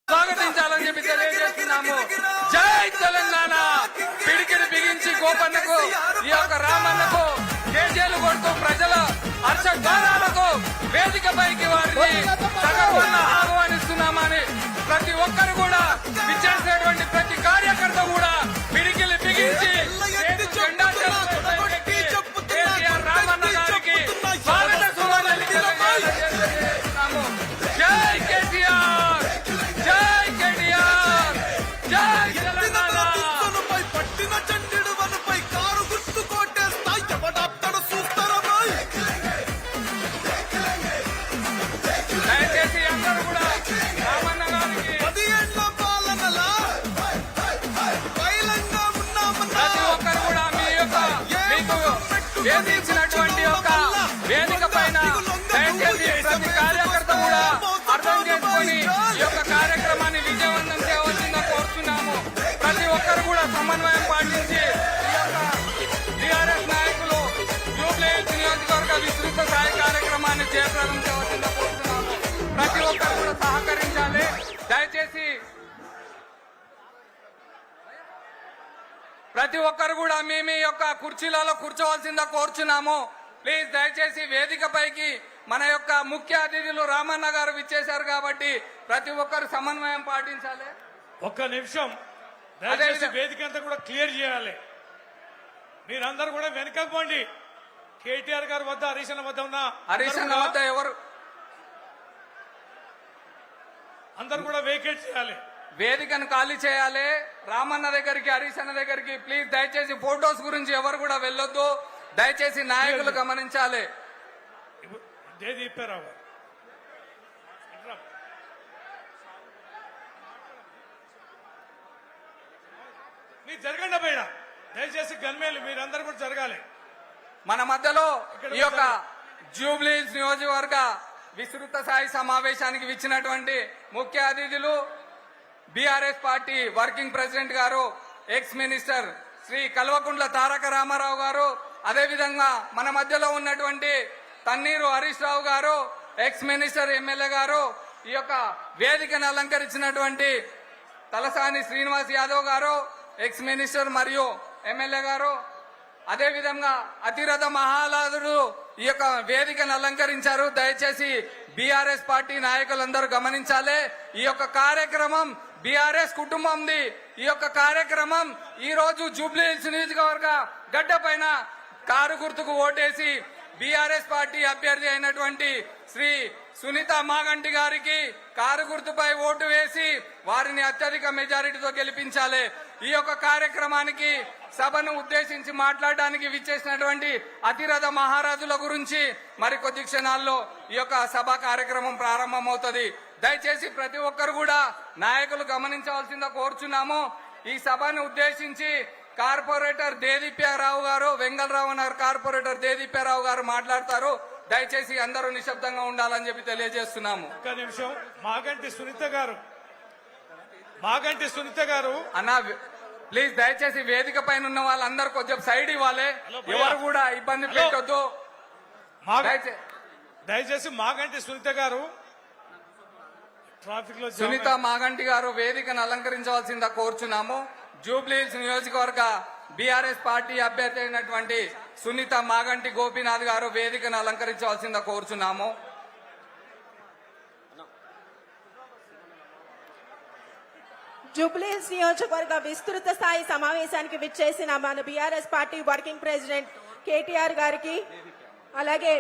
స్వాగతించాలని చెప్పి తెలియజేస్తున్నాము. జై తెలంగాణ. పిడికిడి బిగించి గోపన్నకు, ఈ యొక్క రామన్నకు కేజీలు కొడుతూ ప్రజల హర్షగానాలకు వేదికపైకి వారిని సగర్వంగా ఆహ్వానిస్తున్నామని ప్రతి ఒక్కరు కూడా విచ్చేసినటువంటి ప్రతి కార్యకర్త కూడా పిడికిలి బిగించి జెండా కేసీఆర్ రామన్న గారికి స్వాగత సుమానాలు తెలియజేస్తున్నాము. జై కేసీఆర్, జై కేటీఆర్, జై తెలంగాణ. దయచేసి అందరూ కూడా రామన్న గారికి ప్రతి ఒక్కరు కూడా మీ యొక్క మీకు వేధించినటువంటి యొక్క వేదిక పైన దయచేసి ప్రతి కార్యకర్త కూడా అర్థం చేసుకుని ఈ యొక్క కార్యక్రమాన్ని విజయవంతం చేయవలసిందిగా కోరుతున్నాము. ప్రతి ఒక్కరు కూడా సమన్వయం పాటించి ఈ యొక్క టీఆర్ఎస్ నాయకులు జూబ్లీహిల్స్ నియోజకవర్గ విస్తృత స్థాయి కార్యక్రమాన్ని జయప్రదం చేయవలసిందిగా కోరుతున్నాము. ప్రతి ఒక్కరు కూడా సహకరించాలి. దయచేసి ప్రతి ఒక్కరు కూడా మీ యొక్క కుర్చీలలో కూర్చోవలసిందిగా కోరుచున్నాము. ప్లీజ్ దయచేసి వేదికపైకి మన యొక్క ముఖ్య అతిథులు రామన్న గారు విచ్చేశారు కాబట్టి ప్రతి ఒక్కరు సమన్వయం పాటించాలి. ఒక్క నిమిషం దయచేసి వేదిక అంతా కూడా క్లియర్ చేయాలి. మీరందరూ కూడా వెనకకు పోండి. కేటీఆర్ గారి వద్ద హరీష్ అన్న వద్ద ఉన్న హరీష్ అన్న వద్ద ఎవరు అందరూ కూడా వేకేట్ చేయాలి. వేదికను ఖాళీ చేయాలి. రామన్న దగ్గరికి, హరీష్ అన్న దగ్గరికి ప్లీజ్ దయచేసి ఫోటోస్ గురించి ఎవరు కూడా వెళ్ళొద్దు. దయచేసి నాయకులు గమనించాలి. మీరు జరగండి బయట. దయచేసి గన్మేలు మీరందరూ కూడా జరగాలి. మన మధ్యలో ఈ యొక్క జూబ్లీహిల్స్ నియోజకవర్గ విస్తృత స్థాయి సమావేశానికి విచ్చినటువంటి ముఖ్య అతిథులు బీఆర్ఎస్ పార్టీ వర్కింగ్ ప్రెసిడెంట్ గారు, ఎక్స్ మినిస్టర్ శ్రీ కల్వకుంట్ల తారక రామారావు గారు, అదేవిధంగా మన మధ్యలో ఉన్నటువంటి తన్నీరు హరీష్ రావు గారు, ఎక్స్ మినిస్టర్ ఎమ్మెల్యే గారు, ఈ యొక్క వేదికను అలంకరించినటువంటి తలసాని శ్రీనివాస్ యాదవ్ గారు, ఎక్స్ మినిస్టర్ మరియు ఎమ్మెల్యే గారు, అదేవిధంగా అతిరథ మహాలాదుడు ఈ యొక్క వేదికను అలంకరించారు. దయచేసి బీఆర్ఎస్ పార్టీ నాయకులందరూ గమనించాలి. ఈ యొక్క కార్యక్రమం బీఆర్ఎస్ కుటుంబంది. ఈ యొక్క కార్యక్రమం ఈ రోజు జూబ్లీహిల్స్ నియోజకవర్గ గడ్డ పైన కారు గుర్తుకు ఓటేసి బీఆర్ఎస్ పార్టీ అభ్యర్థి అయినటువంటి శ్రీ సునీత మాగంటి గారికి కారు గుర్తుపై ఓటు వేసి వారిని అత్యధిక మెజారిటీతో గెలిపించాలి. ఈ యొక్క కార్యక్రమానికి సభను ఉద్దేశించి మాట్లాడడానికి విచ్చేసినటువంటి అతిరథ మహారాజుల గురించి మరికొద్ది క్షణాల్లో ఈ యొక్క సభ కార్యక్రమం ప్రారంభమవుతుంది. దయచేసి ప్రతి ఒక్కరు కూడా నాయకులు గమనించవలసిందిగా కోరుచున్నాము. ఈ సభను ఉద్దేశించి కార్పొరేటర్ దేదీప్యారావు గారు, వెంగళరావు నగర్ కార్పొరేటర్ దేదీప్యారావు గారు మాట్లాడతారు. దయచేసి అందరూ నిశ్శబ్దంగా ఉండాలని చెప్పి తెలియజేస్తున్నాము. ఒక్క నిమిషం. మాగంటి సునీత గారు అన్న ప్లీజ్ దయచేసి వేదిక పైన ఉన్న వాళ్ళందరూ కొంచెం సైడ్ ఇవ్వాలి. ఎవరు కూడా ఇబ్బంది పెట్టొద్దు. దయచేసి మాగంటి సునీత గారు ట్రాఫిక్ లో సునీత మాగంటి గారు వేదికను అలంకరించవలసిందిగా కోరుచున్నాము. జూబ్లీహిల్స్ నియోజకవర్గ బీఆర్ఎస్ పార్టీ అభ్యర్థి అయినటువంటి సునీత మాగంటి గోపీనాథ్ గారు వేదికను అలంకరించవలసిందిగా కోరుచున్నాము. జూబ్లీహిల్స్ నియోజకవర్గ విస్తృత స్థాయి సమావేశానికి విచ్చేసిన మన BRS party working president KTR గారికి, అలాగే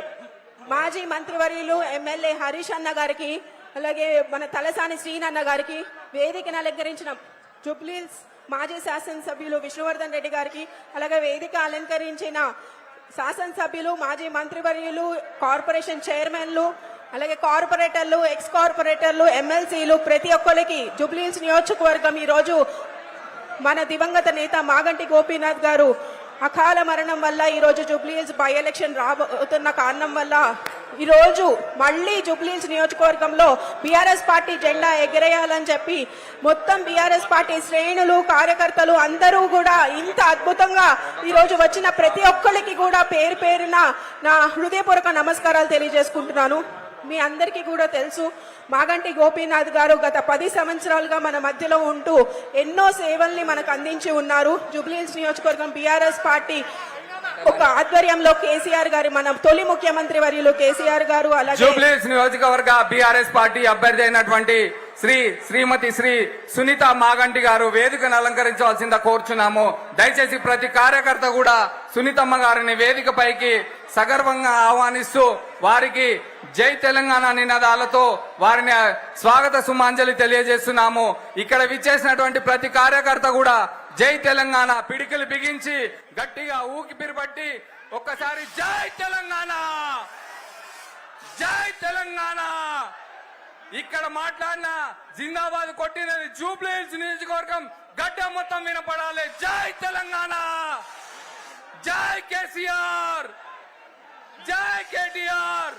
మాజీ మంత్రివర్యులు ఎమ్మెల్యే హరీష్ అన్న గారికి, అలాగే మన తలసాని శ్రీనన్న గారికి, వేదికను అలంకరించిన జూబ్లీహిల్స్ మాజీ శాసనసభ్యులు విష్ణువర్ధన్ రెడ్డి గారికి, అలాగే వేదిక అలంకరించిన శాసనసభ్యులు, మాజీ మంత్రివర్యులు, కార్పొరేషన్ చైర్మన్లు, అలాగే కార్పొరేటర్లు, ఎక్స్ కార్పొరేటర్లు, ఎమ్మెల్సీలు, ప్రతి ఒక్కరికి జూబ్లీహిల్స్ నియోజకవర్గం ఈ రోజు మన దివంగత నేత మాగంటి గోపీనాథ్ గారు అకాల మరణం వల్ల ఈ రోజు జూబ్లీహిల్స్ బై ఎలక్షన్ రాబోతున్న కారణం వల్ల ఈ రోజు మళ్లీ జూబ్లీహిల్స్ నియోజకవర్గంలో బీఆర్ఎస్ పార్టీ జెండా ఎగరేయాలని చెప్పి మొత్తం బీఆర్ఎస్ పార్టీ శ్రేణులు, కార్యకర్తలు అందరూ కూడా ఇంత అద్భుతంగా ఈ రోజు వచ్చిన ప్రతి ఒక్కరికి కూడా పేరు పేరున నా హృదయపూర్వక నమస్కారాలు తెలియజేసుకుంటున్నాను. మీ అందరికీ కూడా తెలుసు. మాగంటి గోపీనాథ్ గారు గత 10 సంవత్సరాలుగా మన మధ్యలో ఉంటూ ఎన్నో సేవల్ని మనకు అందించి ఉన్నారు. జూబ్లీహిల్స్ నియోజకవర్గం బీఆర్ఎస్ పార్టీ ఒక ఆధ్వర్యంలో కేసీఆర్ గారు, మన తొలి ముఖ్యమంత్రి వర్యులు కేసీఆర్ గారు, అలాగే జూబ్లీహిల్స్ నియోజకవర్గ బీఆర్ఎస్ పార్టీ అభ్యర్థి అయినటువంటి శ్రీమతి సునీత మాగంటి గారు వేదికను అలంకరించవలసిందిగా కోరుచున్నాము. దయచేసి ప్రతి కార్యకర్త కూడా సునీతమ్మ గారిని వేదికపైకి సగర్వంగా ఆహ్వానిస్తూ వారికి జై తెలంగాణ నినాదాలతో వారిని స్వాగత సుమాంజలి తెలియజేస్తున్నాము. ఇక్కడ విచ్చేసినటువంటి ప్రతి కార్యకర్త కూడా జై తెలంగాణ పిడికిలు బిగించి గట్టిగా ఊపిరి పట్టి ఒక్కసారి జై తెలంగాణ, జై తెలంగాణ. ఇక్కడ మాట్లాడిన జిందాబాద్ కొట్టినది జూబ్లీహిల్స్ నియోజకవర్గం గడ్డ మొత్తం వినపడాలి. జై తెలంగాణ, జై కేసీఆర్, జై కేటీఆర్.